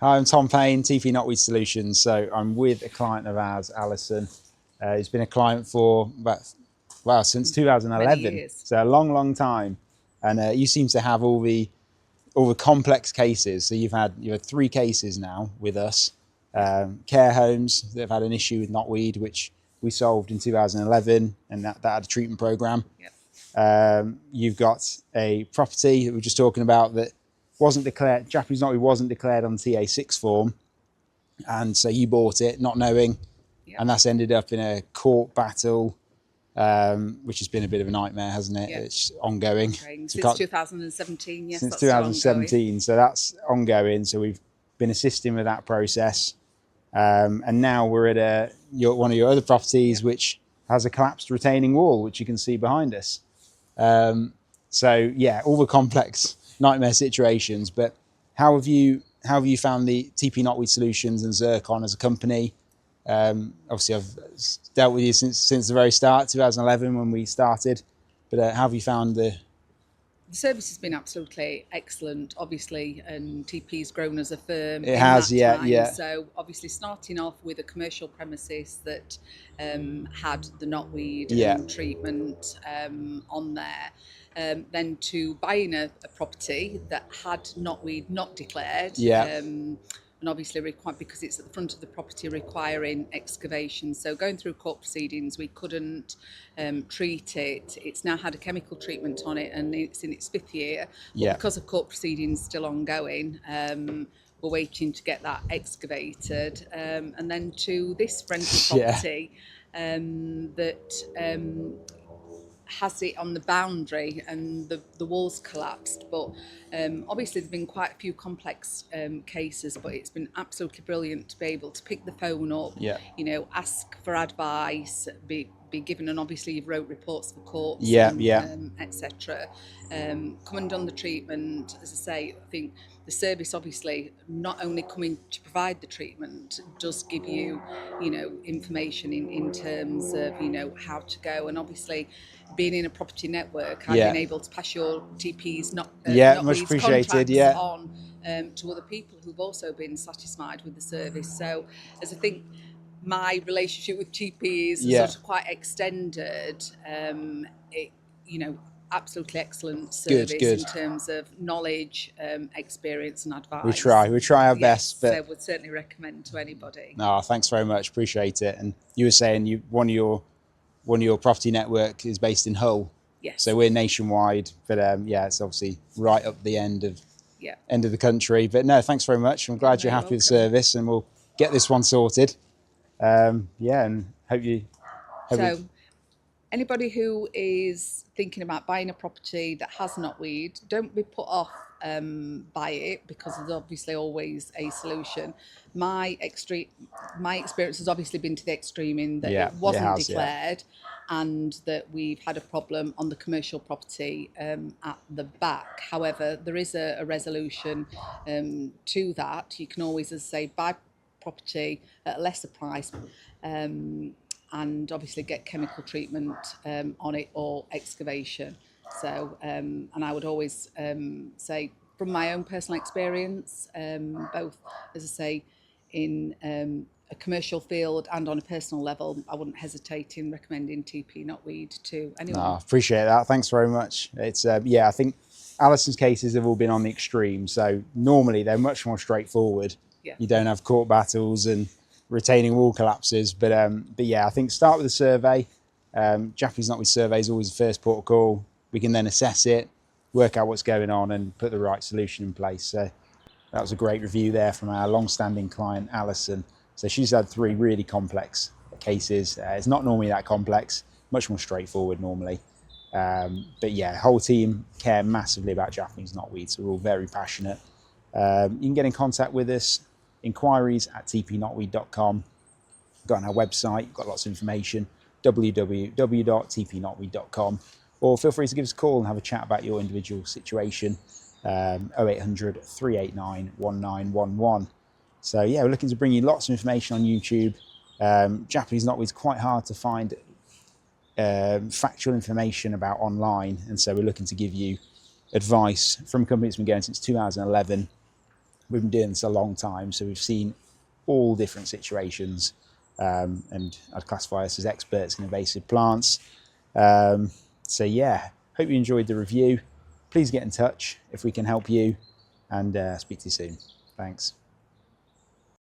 Hi, I'm Tom Payne, TP Knotweed Solutions. So I'm with a client of ours, Alison. He's been a client for since 2011. So a long, long time. And you seem to have all the complex cases. So you've had 3 cases now with us. Care homes that have had an issue with knotweed, which we solved in 2011, and that had a treatment program. Yep. You've got a property that we were just talking about that wasn't declared, Japanese knotweed wasn't declared on TA6 form, and so you bought it not knowing. Yep. And that's ended up in a court battle, which has been a bit of a nightmare, hasn't it? Yep. It's ongoing. Since 2017, yes. Since 2017, so that's ongoing. So we've been assisting with that process, and now we're at one of your other properties, yep, which has a collapsed retaining wall, which you can see behind us. So yeah, all the complex nightmare situations. But how have you found the TP Knotweed Solutions and ZIRKON as a company? Obviously I've dealt with you since the very start, 2011 when we started, but how have you found the service? Has been absolutely excellent, obviously, and TP's grown as a firm. It has, yeah. So obviously starting off with a commercial premises that had the knotweed treatment on there, then to buying a property that had knotweed not declared, and obviously because it's at the front of the property, requiring excavation. So going through court proceedings, we couldn't treat it. It's now had a chemical treatment on it, and it's in its 5th year. But because of court proceedings still ongoing, we're waiting to get that excavated. And then to this rental property that has it on the boundary, and the walls collapsed. But obviously there's been quite a few complex cases, but it's been absolutely brilliant to be able to pick the phone up, ask for advice, be given, and obviously you've wrote reports for courts, etc. Come and done the treatment. As I say, I think the service, obviously not only coming to provide the treatment, does give you information in terms of how to go, and obviously being in a property network, I've been able to pass your TP's much appreciated on to other people who've also been satisfied with the service. So as I think my relationship with TP is sort of quite extended, absolutely excellent service in terms of knowledge, experience and advice. We try our best, but so would certainly recommend to anybody. No, thanks very much, appreciate it. And you were saying one of your property network is based in Hull. Yes. So we're nationwide, but it's obviously right up the end of the country. But no, thanks very much. I'm glad you're happy with the service, and we'll get this one sorted. And hope you. Anybody who is thinking about buying a property that has knotweed, don't be put off by it, because there's obviously always a solution. My experience has obviously been to the extreme in that it wasn't declared, and that we've had a problem on the commercial property at the back. However, there is a resolution to that. You can always, as I say, buy property at a lesser price, and obviously get chemical treatment on it, or excavation. So, and I would always say, from my own personal experience, both, as I say, in a commercial field and on a personal level, I wouldn't hesitate in recommending TP Knotweed to anyone. No, appreciate that. Thanks very much. It's I think Alison's cases have all been on the extreme. So normally they're much more straightforward. You don't have court battles and retaining wall collapses, but I think start with a survey. Japanese Knotweed survey is always the first port of call. We can then assess it, work out what's going on, and put the right solution in place. So that was a great review there from our long-standing client, Alison. So she's had 3 really complex cases. It's not normally that complex, much more straightforward normally. But yeah, whole team care massively about Japanese knotweed, so we're all very passionate. You can get in contact with us, inquiries@tpknotweed.com. Got on our website, got lots of information, www.tpknotweed.com, or feel free to give us a call and have a chat about your individual situation, 0800 389 1911. So yeah, we're looking to bring you lots of information on YouTube. Japanese knotweed is quite hard to find factual information about online, and so we're looking to give you advice from a company that's been going since 2011. we've been doing this a long time, so we've seen all different situations, and I'd classify us as experts in invasive plants. So yeah, hope you enjoyed the review. Please get in touch if we can help you, and speak to you soon. Thanks.